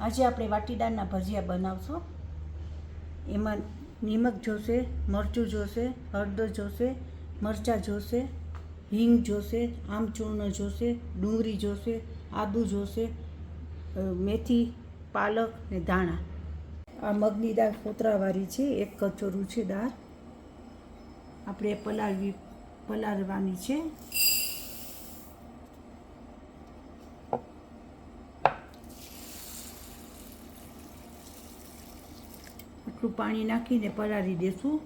આજે આપણે વાટીદાળના ભજીયા બનાવશું. એમાં નિમક જોશે, મરચું જોશે, હળદર જોશે, મરચાં જોશે, હિંગ જોશે, આમચૂર્ણ જોશે, ડુંગળી જોશે, આદું જોશે, મેથી, પાલક ને ધાણા. આ મગની દાળ ફોતરાવાળી છે, 1 કચોરું છે દાળ. આપણે પલાળવાની છે. એટલું પાણી નાખીને પલાળી દેશું.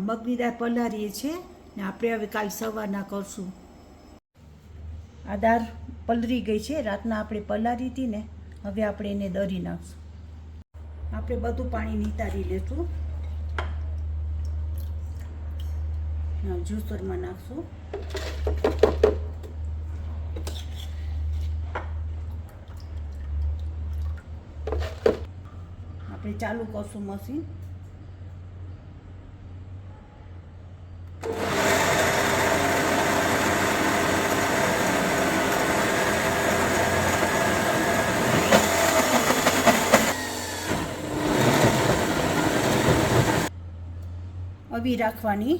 મગની દાળ પલાળીએ છીએ ને આપણે હવે કાલ સવારના કરશું. આ દાળ પલળી ગઈ છે, રાતના આપણે પલાળી હતી ને, હવે આપણે એને દળી નાખશું. આપણે બધું પાણી નિતારી લેશું. જ્યુસરમાં નાખશું. આપણે ચાલુ કરશું મશીન. અવી રાખવાની,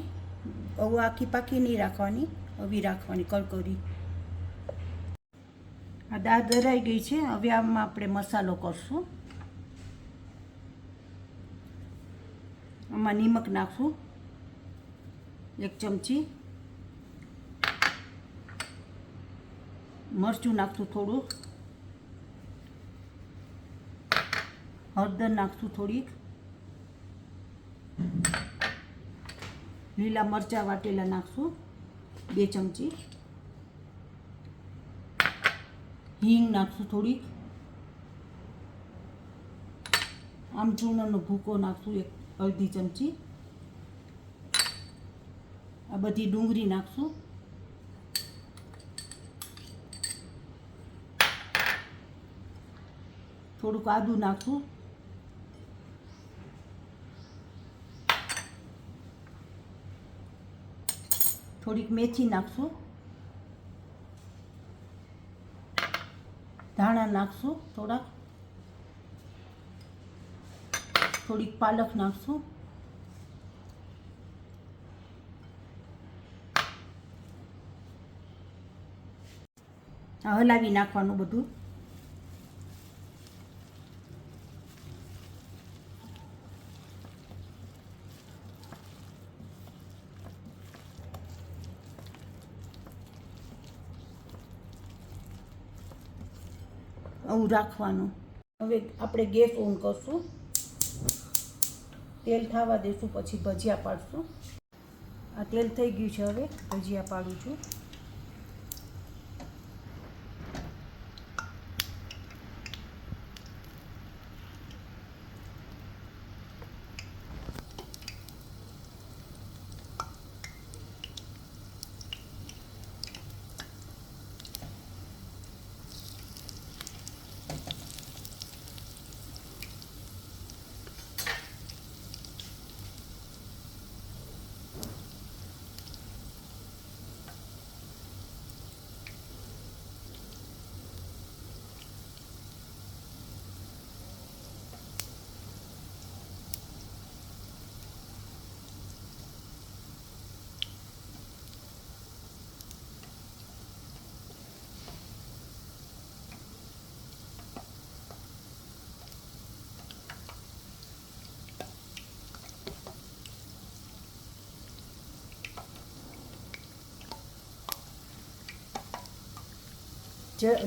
હવે આખી પાકી નહીં રાખવાની, અવી રાખવાની કડકડી. આ દાળ દરાઈ ગઈ છે. હવે આમાં આપણે મસાલો કરશું. આમાં નિમક નાખશું 1 ચમચી, મરચું નાખશું થોડું, હળદર નાખશું થોડીક, લીલા મરચાં વાટેલા નાખશું 2 ચમચી, હિંગ નાખશું થોડીક, આમચૂર્ણનો ભૂકો નાખશું 1 ચમચી. આ બધી ડુંગળી નાખશું. થોડુંક આદું નાખશું. થોડીક મેથી નાખશું. ધાણા નાખશું થોડાક. થોડીક પાલક નાખશું. હલાવી નાખવાનું બધું. આવું રાખવાનું. હવે આપણે ગેસ ઓન કરશું. તેલ થવા દેશું, પછી ભજીયા પાડશું. આ તેલ થઈ ગયું છે. હવે ભજીયા પાડું છું.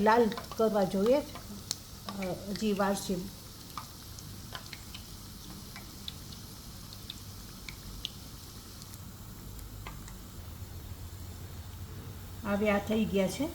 લાલ કરવા જોઈએ, હજી વાર છે. હવે આ થઈ ગયા છે.